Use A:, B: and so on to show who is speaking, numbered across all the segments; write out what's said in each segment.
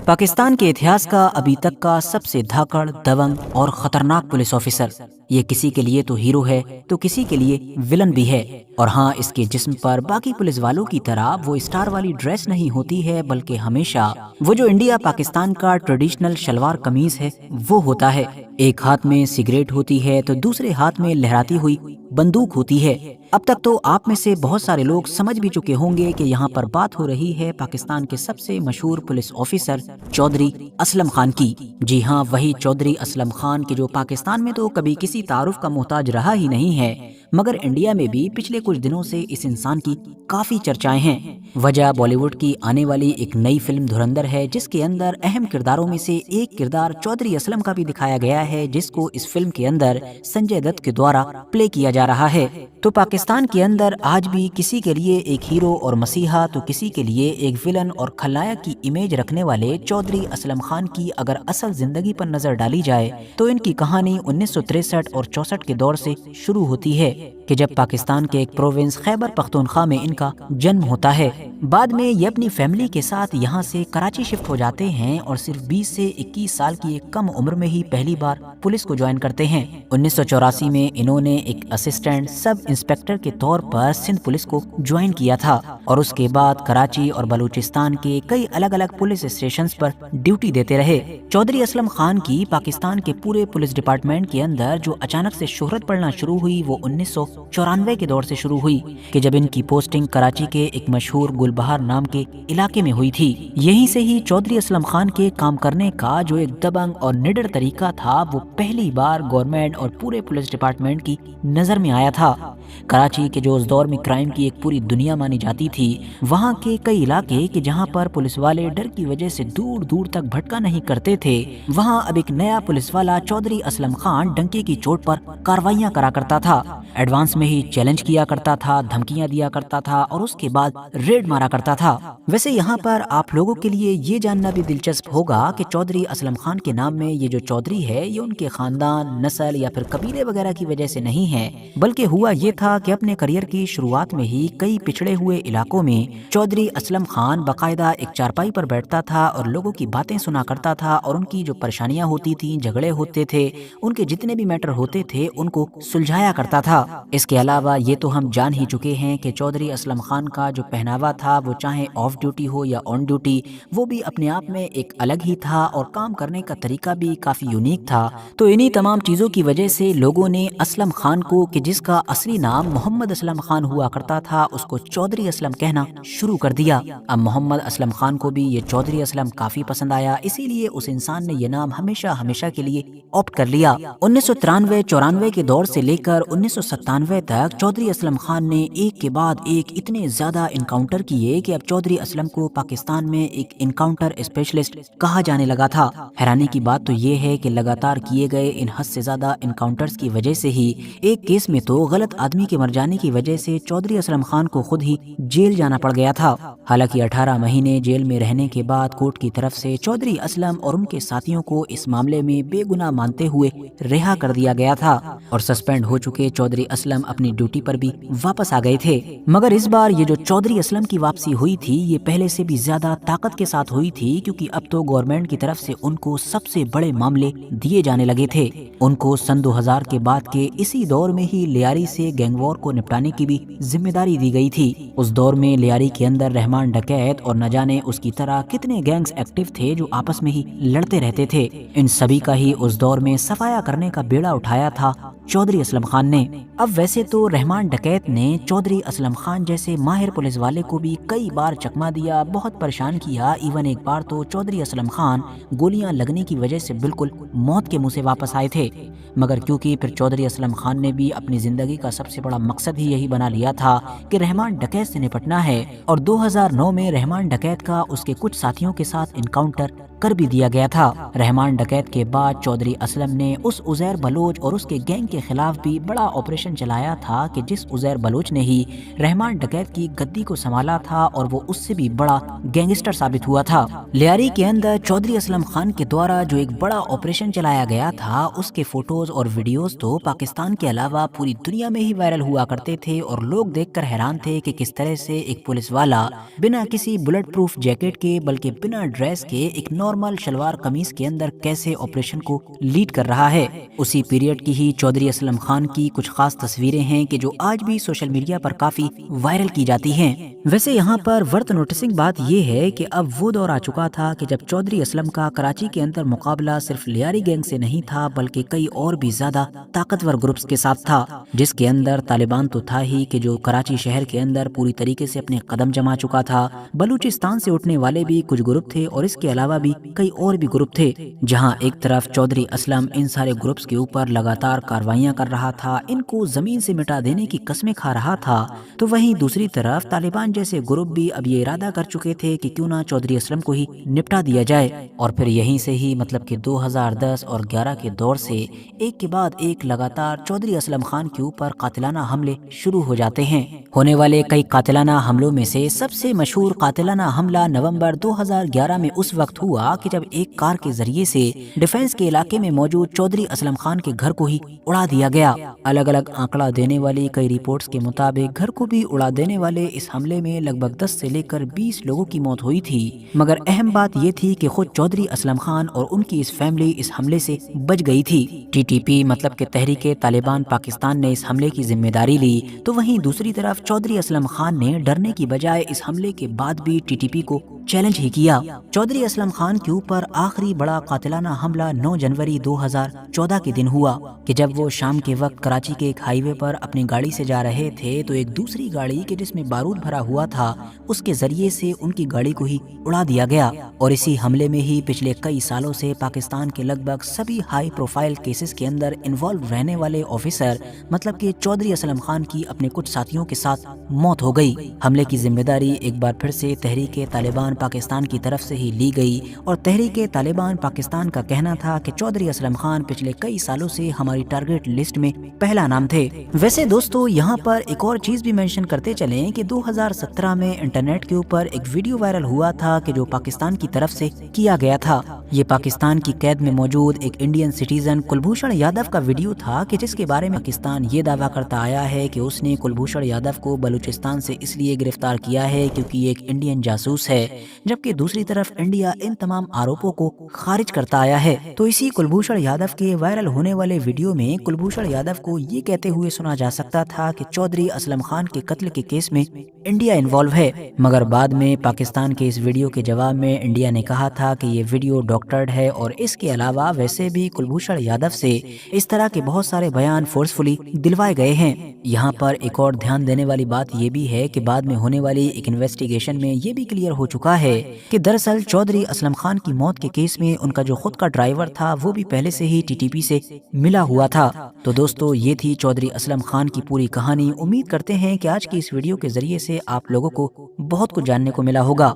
A: پاکستان کے اتہاس کا ابھی تک کا سب سے دھاکڑ، دبنگ اور خطرناک پولیس آفیسر، یہ کسی کے لیے تو ہیرو ہے تو کسی کے لیے ولن بھی ہے۔ اور ہاں، اس کے جسم پر باقی پولیس والوں کی طرح وہ اسٹار والی ڈریس نہیں ہوتی ہے، بلکہ ہمیشہ وہ جو انڈیا پاکستان کا ٹریڈیشنل شلوار قمیض ہے وہ ہوتا ہے۔ ایک ہاتھ میں سگریٹ ہوتی ہے تو دوسرے ہاتھ میں لہراتی ہوئی بندوق ہوتی ہے۔ اب تک تو آپ میں سے بہت سارے لوگ سمجھ بھی چکے ہوں گے کہ یہاں پر بات ہو رہی ہے پاکستان کے سب سے مشہور پولیس آفیسر چودھری اسلم خان کی۔ جی ہاں، وہی چودھری اسلم خان کے جو پاکستان میں تو کبھی کسی تعارف کا محتاج رہا ہی نہیں ہے، مگر انڈیا میں بھی پچھلے کچھ دنوں سے اس انسان کی کافی چرچائیں ہیں۔ وجہ بالی ووڈ کی آنے والی ایک نئی فلم دھرندھر ہے، جس کے اندر اہم کرداروں میں سے ایک کردار چودھری اسلم کا بھی دکھایا گیا ہے، جس کو اس فلم کے اندر سنجے دت کے دوارا پلے کیا جا رہا ہے۔ تو پاکستان کے اندر آج بھی کسی کے لیے ایک ہیرو اور مسیحا تو کسی کے لیے ایک ولن اور خلنائک کی امیج رکھنے والے چودھری اسلم خان کی اگر اصل زندگی پر نظر ڈالی جائے تو ان کی کہانی 1963 اور 64 کے دور سے شروع ہوتی ہے کہ جب پاکستان کے ایک پروونس خیبر پختونخوا میں ان کا جنم ہوتا ہے۔ بعد میں یہ اپنی فیملی کے ساتھ یہاں سے کراچی شفٹ ہو جاتے ہیں اور صرف 20 سے 21 سال کی ایک کم عمر میں ہی پہلی بار پولیس کو جوائن کرتے ہیں۔ 1984 میں انہوں نے ایک اسسٹنٹ سب انسپیکٹر کے طور پر سندھ پولیس کو جوائن کیا تھا اور اس کے بعد کراچی اور بلوچستان کے کئی الگ الگ پولیس اسٹیشنز پر ڈیوٹی دیتے رہے۔ چودھری اسلم خان کی پاکستان کے پورے پولیس ڈپارٹمنٹ کے اندر جو اچانک سے شہرت پڑنا شروع ہوئی وہ 1994 کے دور سے شروع ہوئی کہ جب ان کی پوسٹنگ کراچی کے ایک مشہور گلبہار نام کے علاقے میں ہوئی تھی۔ یہیں سے ہی چودھری اسلم خان کے کام کرنے کا جو ایک دبنگ اور نڈر طریقہ تھا وہ پہلی بار گورنمنٹ اور پورے پولیس ڈپارٹمنٹ کی نظر میں آیا تھا۔ کراچی کے جو اس دور میں کرائم کی ایک پوری دنیا مانی جاتی تھی، وہاں کے کئی علاقے کہ جہاں پر پولیس والے ڈر کی وجہ سے دور دور تک بھٹکا نہیں کرتے تھے، وہاں اب ایک نیا پولیس والا چودھری اسلم خان ڈنکے کی چوٹ پر کاروائیاں کرا کرتا تھا، ایڈوانس میں ہی چیلنج کیا کرتا تھا، دھمکیاں دیا کرتا تھا اور اس کے بعد ریڈ مارا کرتا تھا۔ ویسے یہاں پر آپ لوگوں کے لیے یہ جاننا بھی دلچسپ ہوگا کہ چودھری اسلم خان کے نام میں یہ جو چودھری ہے یہ ان کے خاندان، نسل یا پھر قبیلے وغیرہ کی وجہ سے نہیں ہے، بلکہ ہوا یہ تھا کہ اپنے کریئر کی شروعات میں ہی کئی پچھڑے ہوئے علاقوں میں چودھری اسلم خان باقاعدہ ایک چارپائی پر بیٹھتا تھا اور لوگوں کی باتیں سنا کرتا تھا اور ان کی جو پریشانیاں ہوتی تھیں، جھگڑے ہوتے تھے، ان کے جتنے بھی میٹر ہوتے تھے ان کو سلجھایا کرتا تھا۔ اس کے علاوہ یہ تو ہم جان ہی چکے ہیں کہ چودھری اسلم خان کا جو پہناوا تھا وہ چاہے آف ڈیوٹی ہو یا آن ڈیوٹی، وہ بھی اپنے آپ میں ایک الگ ہی تھا اور کام کرنے کا طریقہ بھی کافی یونیک تھا۔ تو انہی تمام چیزوں کی وجہ سے لوگوں نے اسلم خان کو، کہ جس کا اصلی نام محمد اسلم خان ہوا کرتا تھا، اس کو چودھری اسلم کہنا شروع کر دیا۔ اب محمد اسلم خان کو بھی یہ چودھری اسلم کافی پسند آیا، اسی لیے اس انسان نے یہ نام ہمیشہ کے لیے آپٹ کر لیا۔ 1993-94 کے دور سے لے کر 1997 تک چودھری اسلم خان نے ایک کے بعد ایک اتنے زیادہ انکاؤنٹر کیے کہ اب چودھری اسلم کو پاکستان میں ایک انکاؤنٹر اسپیشلسٹ کہا جانے لگا تھا۔ حیرانی کی بات تو یہ ہے کہ لگاتار کیے گئے ان حد سے زیادہ انکاؤنٹرز کی وجہ سے ہی ایک کیس میں تو غلط آدمی کے مر جانے کی وجہ سے چودھری اسلم خان کو خود ہی جیل جانا پڑ گیا تھا۔ حالانکہ 18 مہینے جیل میں رہنے کے بعد کورٹ کی طرف سے چودھری اسلم اور ان کے ساتھیوں کو اس معاملے میں بے گناہ مانتے ہوئے رہا کر دیا گیا تھا اور سسپینڈ ہو چکے چودھری اسلم اپنی ڈیوٹی پر بھی واپس آ گئے تھے۔ مگر اس بار یہ جو چودھری اسلم کی واپسی ہوئی تھی یہ پہلے سے بھی زیادہ طاقت کے ساتھ ہوئی تھی، کیونکہ اب تو گورنمنٹ کی طرف سے ان کو سب سے بڑے معاملے دیے جانے لگے تھے۔ ان کو سن 2000 کے بعد کے اسی دور میں ہی لیاری سے گینگ وار کو نپٹانے کی بھی ذمہ داری دی گئی تھی۔ اس دور میں لیاری کے اندر رحمان ڈکیت اور نہ جانے اس کی طرح کتنے گینگز ایکٹیو تھے جو آپس میں ہی لڑتے رہتے تھے، ان سبھی کا ہی اس دور میں صفایا کرنے کا بیڑا اٹھایا تھا چودھری اسلم خان نے۔ اب ویسے تو رحمان ڈکیت نے چودھری اسلم خان جیسے ماہر پولیس والے کو بھی کئی بار چکما دیا، بہت پریشان کیا، ایون ایک بار تو چودھری اسلم خان گولیاں لگنے کی وجہ سے بالکل موت کے منہ سے واپس آئے تھے۔ مگر کیونکہ پھر چودھری اسلم خان نے بھی اپنی زندگی کا سب سے بڑا مقصد ہی یہی بنا لیا تھا کہ رحمان ڈکیت سے نپٹنا ہے، اور 2009 میں رحمان ڈکیت کا اس کے کچھ ساتھیوں کے ساتھ انکاؤنٹر کر بھی دیا گیا تھا۔ رحمان ڈکیت کے بعد چودھری اسلم نے اس عزیر بلوچ اور اس کے گینگ کے خلاف بھی بڑا آپریشن چلایا تھا کہ جس عزیر بلوچ نے ہی رحمان ڈکیت کی گدی کو سنبھالا تھا اور وہ اس سے بھی بڑا گینگسٹر ثابت ہوا تھا۔ لیاری کے اندر چودھری اسلم خان کے دوارا جو ایک بڑا آپریشن چلایا گیا تھا اس کے فوٹوز اور ویڈیوز تو پاکستان کے علاوہ پوری دنیا میں ہی وائرل ہوا کرتے تھے اور لوگ دیکھ کر حیران تھے کہ کس طرح سے ایک پولیس والا بنا کسی بلٹ پروف جیکٹ کے بلکہ بنا ڈریس کے ایک نارمل شلوار قمیص کے اندر کیسے آپریشن کو لیڈ کر رہا ہے۔ اسی پیریڈ کی ہی چودھری اسلم خان کی کچھ خاص تصویریں ہیں کہ جو آج بھی سوشل میڈیا پر کافی وائرل کی جاتی ہیں۔ ویسے یہاں پر ورتھ نوٹسنگ بات یہ ہے کہ اب وہ دور آ چکا تھا کہ جب چودھری اسلم کا کراچی کے اندر مقابلہ صرف لیاری گینگ سے نہیں تھا بلکہ کئی اور بھی زیادہ طاقتور گروپس کے ساتھ تھا، جس کے اندر طالبان تو تھا ہی کہ جو کراچی شہر کے اندر پوری طریقے سے اپنے قدم جما چکا تھا، بلوچستان سے اٹھنے والے بھی کچھ گروپ تھے اور اس کے علاوہ بھی کئی اور بھی گروپ تھے، جہاں ایک طرف چودھری اسلم ان سارے گروپس کے اوپر لگاتار کاروائیاں کر رہا تھا، ان کو زمین سے مٹا دینے کی قسمیں کھا رہا تھا، تو وہیں دوسری طرف طالبان جیسے گروپ بھی اب یہ ارادہ کر چکے تھے کہ کیوں نہ چودھری اسلم کو ہی نپٹا دیا جائے، اور پھر یہیں سے ہی مطلب کہ 2010 اور 11 کے دور سے ایک کے بعد ایک لگاتار چودھری اسلم خان کے اوپر قاتلانہ حملے شروع ہو جاتے ہیں۔ ہونے والے کئی قاتلانہ حملوں میں سے سب سے مشہور قاتلانہ حملہ نومبر 2011 میں اس وقت ہوا کہ جب ایک کار کے ذریعے سے ڈیفنس کے علاقے میں موجود چودھری اسلم خان کے گھر کو ہی اڑا دیا گیا۔ الگ الگ آنکڑا دینے والی کئی رپورٹس کے مطابق گھر کو بھی اڑا دینے والے اس حملے میں لگ بھگ 10 سے لے کر 20 لوگوں کی موت ہوئی تھی، مگر اہم بات یہ تھی کہ خود چودھری اسلم خان اور ان کی اس فیملی اس حملے سے بچ گئی تھی۔ ٹی ٹی پی مطلب کہ تحریک طالبان پاکستان نے اس حملے کی ذمہ داری لی، تو وہیں دوسری طرف چودھری اسلم خان نے ڈرنے کی بجائے اس حملے کے بعد بھی ٹی ٹی پی کو چیلنج ہی کیا۔ چودھری اسلم خان کے اوپر آخری بڑا قاتلانہ حملہ 9 جنوری 2014 کے دن ہوا کہ جب وہ شام کے وقت کراچی کے ایک ہائی وے پر اپنی گاڑی سے جا رہے تھے تو ایک دوسری گاڑی کے جس میں بارود بھرا ہوا تھا اس کے ذریعے سے ان کی گاڑی کو ہی اڑا دیا گیا، اور اسی حملے میں ہی پچھلے کئی سالوں سے پاکستان کے لگ بھگ سبھی ہائی پروفائل کیسز کے اندر انوالو رہنے والے آفیسر مطلب کہ چودھری اسلم خان کی اپنے کچھ ساتھیوں کے ساتھ موت ہو گئی۔ حملے کی ذمہ داری ایک بار پھر سے تحریک طالبان پاکستان کی طرف سے ہی لی گئی، اور تحریک طالبان پاکستان کا کہنا تھا کہ چودھری اسلم خان پچھلے کئی سالوں سے ہماری ٹارگٹ لسٹ میں پہلا نام تھے۔ ویسے دوستو یہاں پر ایک اور چیز بھی مینشن کرتے چلیں کہ 2017 میں انٹرنیٹ کے اوپر ایک ویڈیو وائرل ہوا تھا کہ جو پاکستان کی طرف سے کیا گیا تھا۔ یہ پاکستان کی قید میں موجود ایک انڈین سٹیزن کلبھوشن یادو کا ویڈیو تھا کہ جس کے بارے میں پاکستان یہ دعویٰ کرتا آیا ہے کہ اس نے کلبھوشن یادو کو بلوچستان سے اس لیے گرفتار کیا ہے کیونکہ یہ ایک انڈین جاسوس ہے، جبکہ دوسری طرف انڈیا ان تمام آروپوں کو خارج کرتا آیا ہے۔ تو اسی کلبھوشن یادو کے وائرل ہونے والے ویڈیو میں کلبھوشن یادو کو یہ کہتے ہوئے سنا جا سکتا تھا کہ چودھری اسلم خان کے قتل کے کیس میں انڈیا انوالو ہے، مگر بعد میں پاکستان کے اس ویڈیو کے جواب میں انڈیا نے کہا تھا کہ یہ ویڈیو ڈاکٹرڈ ہے، اور اس کے علاوہ ویسے بھی کلبھوشن یادو سے اس طرح کے بہت سارے بیان فورسفلی دلوائے گئے ہیں۔ یہاں پر ایک اور دھیان دینے والی بات یہ بھی ہے کہ بعد میں ہونے والی ایک انویسٹیگیشن میں یہ بھی کلیئر ہو چکا ہے کہ دراصل چودھری اسلم خان کی موت کے کیس میں ان کا جو خود کا ڈرائیور تھا وہ بھی پہلے سے ہی ٹی ٹی پی سے ملا ہوا تھا۔ تو دوستو یہ تھی چودھری اسلم خان کی پوری کہانی۔ امید کرتے ہیں کہ آج کی اس ویڈیو کے ذریعے سے آپ لوگوں کو بہت کچھ جاننے کو ملا ہوگا۔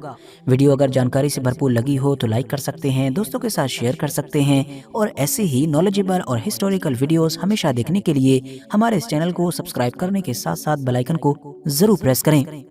A: ویڈیو اگر جانکاری سے بھرپور لگی ہو تو لائک کر سکتے ہیں، دوستوں کے ساتھ شیئر کر سکتے ہیں، اور ایسے ہی نالجیبل اور ہسٹوریکل ویڈیوز ہمیشہ دیکھنے کے لیے ہمارے اس چینل کو سبسکرائب کرنے کے ساتھ ساتھ بیل آئیکن کو ضرور پریس کریں۔